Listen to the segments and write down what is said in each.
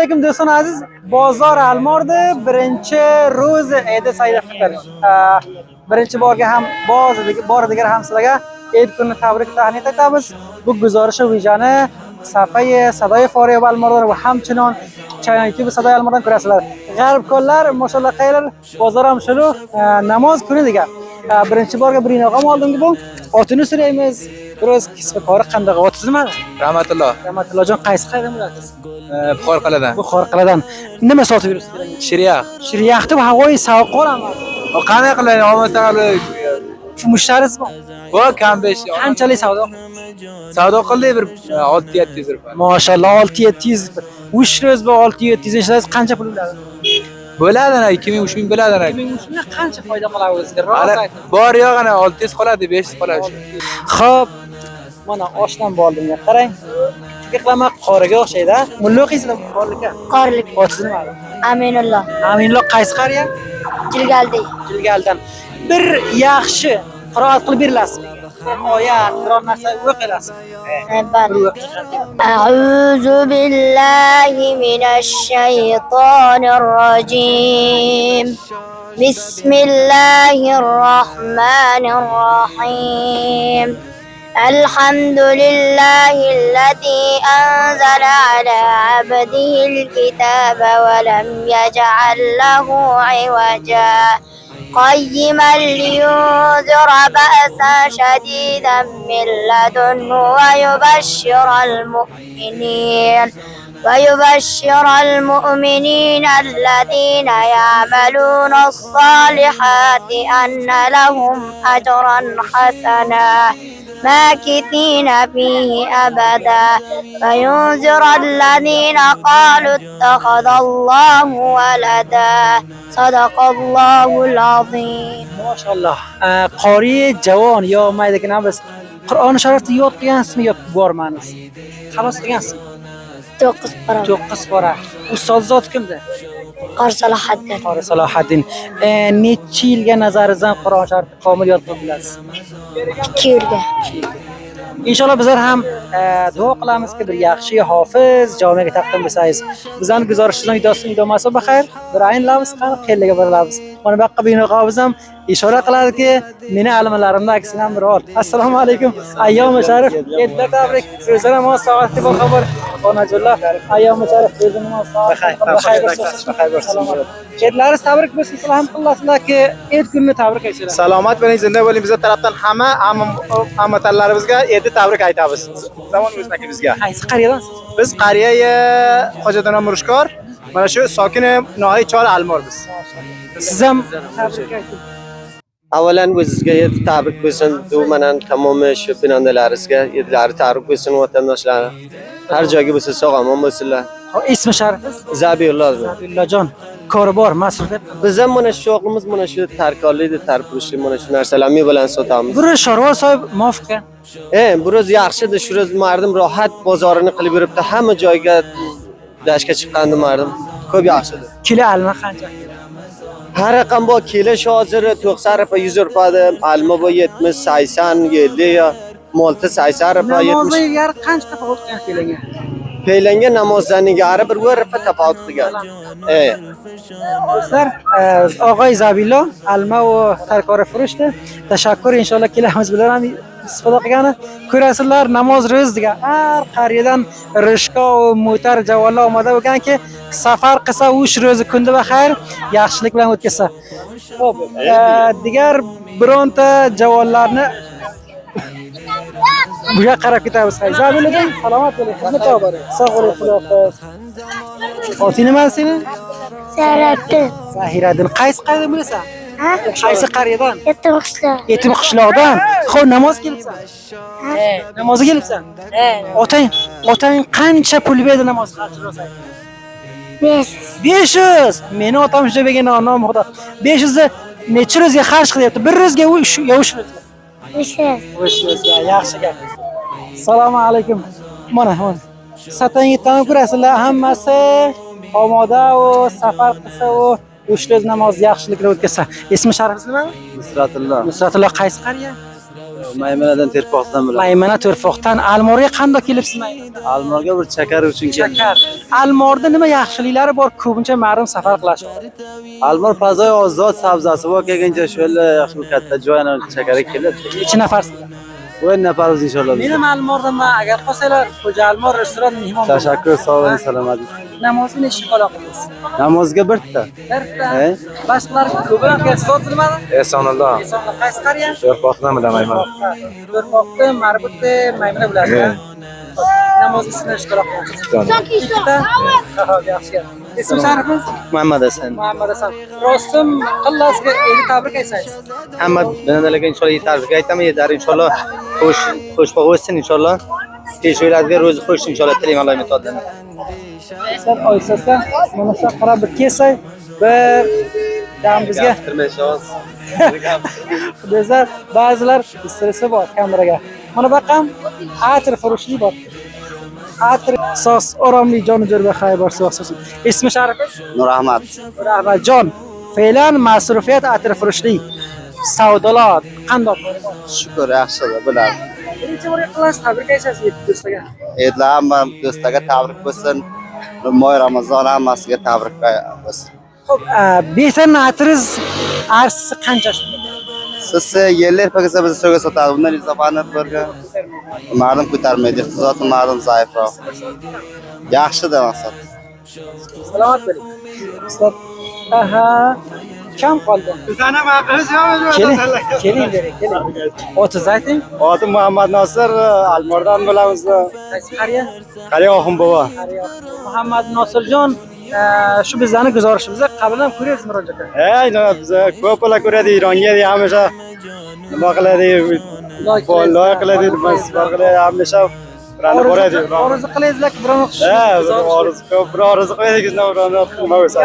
Aleyküm do'stlar aziz, bozor Almorda birinchi ro'z Eid Said Fitr. Birinchi borga ham boradigan ham sizlarga Eid kunini tabrik tahniyat etamiz. Bu guzarish videoni safhai Sadoy Foriya Almordan va hamchinon YouTube Sadoy Almordan ko'rasizlar. G'arb ko'llar, mashallah qaylar, bozor ham shulu, namoz kuni degan. Birinchi borga bir inog'am oldimgi bu. Otini so'raymiz. Biroz kisbakori qanday otizmi? Rahmatulloh. Rahmatullohjon qaysi qayerdan bo'lasiz? Buxor-Qaladan. Buxor-Qaladan. Nima sotib yuribsiz? Shiriyaq. Shiriyaqda havoyi sovuq qo'rami. Qanday qilay? Olmasa Mushtarismi? bu kambesh. Qanchalik savdo? Savdo qildik bir 6-700 rupiya. Mashallah 6-700. Uch ro'z bu 6-700 ishlaysiz qancha pul bo'ladi? Bo'ladi, 2000-3000 bo'ladi. 2000 qancha foyda qiladi o'zingizga? Bor yo'q, 600 qoladi, 500 qoladi. Xo'p. Mana oshdan bo'ldim. Qarang. Fikr qilaman qoriga o'xshaydi. Mulla o'qiysizmi qorlikka? Qorlik. Otiz nima? Aminulloh. Aminulloh qaysi qariya? Jilgaldi. Jilgaldan. Bir yaxshi qiroat qilib berasizmi? Oyat, biron narsa o'qilasizmi? أعوذ بالله من الشيطان الرجيم بسم الله الرحمن الرحيم الحمد لله الذي أنزل على عبده الكتاب ولم يجعل له عوجا قيما لينذر بأسا شديدا من لدنه ويبشر المؤمنين الذين يعملون الصالحات أن لهم أجرا حسنا ماكثين فيه أبدا وينذر الذين قالوا اتخذ الله ولدا صدق الله العظيم. ما شاء الله. قاری جوان یا مایده که نبست قرآن شرفت یاد قیانسمی یا بارمانس خلاص قیانسمی؟ توقس باره. استاد ذات کم ده؟ قاری صلاح الدین. قاری صلاح الدین. نیچی یلگه نظر زن قرآن شرفت کامل یاد بگیرد؟ کیلگه. İnşallah bizler ham dua qilamiz ki bir yaxshi hofiz jamiyaga taqdim bo'lsangiz. Bizning guzarishchining idomasi baxayr. Bir ayin lavz qani qelliga berilamiz. Mana bu yoqqa binoqamiz ham ishora qiladiki, meni almalarimda aksini ham bir ol. Assalomu alaykum. Ayyom sharif. Eidlar tabrik. So'zlar ham saoatli bo'l xabar. Onajullah. Ayyom sharif. So'zlar ham baxayr bo'lsin. Eidlaringiz tabrik bo'lsin. Salom qilasizlarki, Eid kunini tabrik aytinglar. Salomat bo'ling, zinda bo'ling. Bizlar tarafdan hamma hamvatanlarimizga Eid tabrik aytamiz. Zamon o'zbekimizga. Qaysi qariyadansiz? Biz qariya Hojiddin Murishkor, mana shu sokini Noy Chor Almor biz. Siz ham tabrik ayting. Avvalan o'zingizga Eid tabrik bo'lsin. Dumanan tamomiy shu binondalaringizga Eidlari tabrik bo'lsin vatandoshlar. Har joyga bo'lsa sog'-omon bo'lsinlar. Ismi sharifingiz? Zabiyulloh. Zabiyullohjon. Kori bor, masruf et. Biz ham mana shu o'g'limiz mana shu tarkorlikda tarpurishli mana shu narsalarni bilan sotamiz. Bir Sharvar sohib muvofiq. Biroz yaxshidi, shu roz mardim rohat bozorini qilib yuribdi. Hamma joyga dashga chiqqandi mardim. Ko'p yaxshidi. Kilo alma qancha? Har raqam bor, kelish hozir 90 rupiya 100 rupiya, alma bu 70, 80, 50 ya molta 80 rupiya 70. Namozga yar qancha tafovut qilgan kelanga? Peylanga namozdan ilgari bir rupiya tafovut qilgan. Do'stlar, og'ay Zabillo alma va tarkora furushdi. Tashakkur, inshaalloh kelamiz bilan ham istifada qilgani ko'rasizlar. Namoz ro'z degan har qariyadan rishko va mo'tar javonlar omada bo'lganki, safar qilsa uch ro'zi kunda va xayr, yaxshilik bilan o'tkazsa. Xo'p, digar bironta javonlarni bu yoqqa qarab ketamiz. Zabillodan salomat bo'ling. Xizmat toping. Sog' bo'ling, xudohafiz. Oting nima seni? Zahiraddin. Zahiraddin. Qaysi qariyadan bo'lasan? Ha? Qaysi qariyadan? Yetim qishloq. Yetim qishloqdan. Xo'p, namoz kelibsan? Namozga kelibsan? Otang qancha pul berdi namoz xarjlasan? 500. 500. Meni otam shunday degan nom xudo. 500 ni necha ro'zga xarj qilyapti? Bir ro'zga u yo uch ro'zga. 500. Yaxshi gap. Assalomu alaykum. Mana. Satanga tamom ko'rasizlar, hammasi omoda va safar qilsa va uch ro'z namoz yaxshiliklar o'tkazsa. Ismi sharifingiz nima? Nusratulloh. Nusratulloh qaysi qariya? Maymunadan Terpoqdan bilan. Maymana To'rfoqdan Almorga qanday kelibsiz Maymana? Almorga bir chakar uchun keldim. Shakar. Almorda nima yaxshiliklari bor? Ko'pincha ma'lum safar qilishadi. Almor fazoy ozod sabzasi bor kelgancha shöyle yaxshi katta joyni chakarga kelib. Necha nafarsizlar? 10 nafarmiz inshaalloh. Meni ma'lumotdan agar qolsanglar Xo'ja Almor restoran mehmon. Tashakkur, sog' bo'ling, salomat. Namozga necha qola qilasiz? Namozga birta. Birta. He? Boshqalar ko'proq kelsa nimani? Esonalloh. Esonlar qaysi qariya? To'rpoqdan bilaman. To'rpoqda, Marbutda, Maymuna bilasiz. Namozga sinash qola qilasiz. Ikkita. Ha, yaxshi. Ism sharifingiz? Muhammad Hasan. Muhammad Hasan. Rostim qillasizga eli tabrik aytsangiz. Hamma binalarga inshaalloh tabrik aytaman, yetar inshaalloh. Xush bo'lsin inshaalloh. Peshvolarga ro'zi xo'sh inshaalloh tilayman Alloh metodan. Sen oysasa, mana shu qarab bir kelsak, bir dam bizga Bizlar ba'zilar stresi bor kameraga. Mana baqam atir furushli bor. Atir sos oromli jonujar va xayr bor so'z. Ismi sharifingiz? Nurahmat. Rahmatjon. Fe'lan masrufiyat atir furushli. Savdolar qandoq bor? Shukr, yaxshi bo'ladi. Birinchi bor qilas tabrik aytasiz do'stlarga. E'tlar hamma do'stlarga tabrik bo'lsin. Moy Ramazon hammasiga tabrik bo'lsin. Xo'p, betan atriz arsi qancha? Siz yerlar pakasa biz so'ga sotadi. Bundan izofani birga ma'lum ko'tarmaydi. Iqtisodni ma'lum zaifroq. Yaxshi-da maqsad. Salomat bo'ling. Stop. Aha. Kam qoldi? Bizani maqimiz yo'qmi? Keling, keling. Otingiz ayting. Otim Muhammad Nosir, Almordan bo'lamiz. Qaysi qariya? Qariya Oxun bova. Muhammad Nosirjon, shu bizlarni guzorishimizda qablan ko'ryapsiz murojaatni. Biz ko'plar ko'radi Ironga hamisha nima qiladi? Loyiha qiladi, biz hamisha boradi. Orzu qilasizlar, biron bir orzu qo'ydik, nima bo'lsa.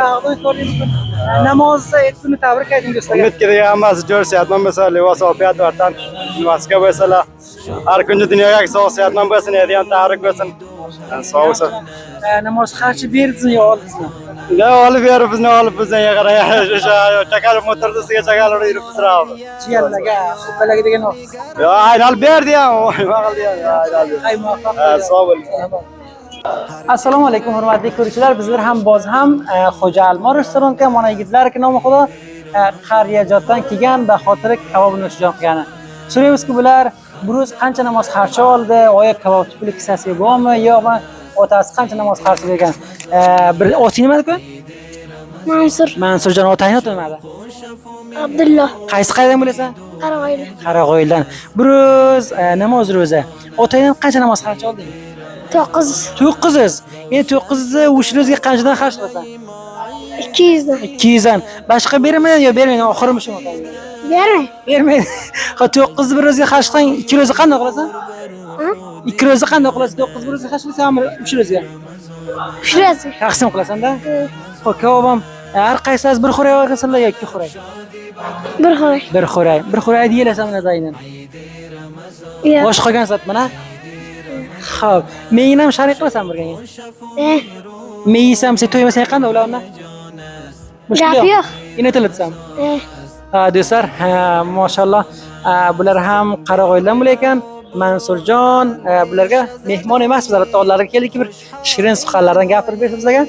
Namoz aytini tabrik ayting do'stlarga. Umid qilaman hammasi jo'r sihatman bo'lsa, libos ofiyat vatan nimaga bo'lsalar. Har kunni dunyoga sog' sihatman bo'lsin, deydigan tabrik bo'lsin. Sog' bo'lsin. Namoz qarshi berdingizmi yo oldingizmi? Ya olib berib bizni olib bizga qarang. O'sha chakar motorda sizga chakarlar yurib bizrab. Jiyanlarga, ukalarga degan o. Yo, aylanib berdi ham, nima qildi ham, aylanib. Ay muvaffaq. Sog' bo'ling. Assalomu alaykum hurmatli ko'ruvchilar. Bizlar ham Xo'ja Almor restoranida mana yigitlar nomi xudo qariyajotdan kelgan va xotira kabobini o'shajon qilgani. So'raymiz-ku bular buruz qancha namoz xarchi oldi, oya kabob puli kisasi bormi yo'qmi? Otasi qancha namoz xarch bergan? Bir oting nima-ku? Mansur. Mansurjon otangni oti nimada? Abdulloh. Qaysi qayerdan bilasan? Qarag'oyli. Qarag'oydan. Buruz namoz ro'za. Otangdan qancha namoz xarch olding? 9. 900. Endi 900 o'sha ro'zga qanchadan xarch qilasan? 200 dan. 200 dan. Boshqa bermaydi yo bermaydi? Oxirimi shu otangga? Bermay. Bermaydi. Ha 900 bir ro'zga xarch qilsang 2 ro'za qanday qilasan? 2 ro'za qanday qilasan? 900 bir ro'za xarch qilsang 3 ro'zga. 3 ro'za. Taqsim qilasan-da? Xo'p, kabobam har qaysiniz bir xo'ray olgansizlar yoki 2 xo'ray? Bir xo'ray. Bir xo'ray. Bir xo'ray deyelasan mana zaynan. Yo'q. Bosh qolgan sat mana. Xo'p, meni ham sharik qilasan birganga. Meyisam sen to'ymasang qanday ularni? Gap yo'q. Inatilibsan. Do'stlar, mashallah, bular ham Qarag'oydan bo'lar ekan. Mansurjon bularga mehmon emas, bizlar ollariga keldik, bir shirin suhbatlardan gapirib berdi bizlarga.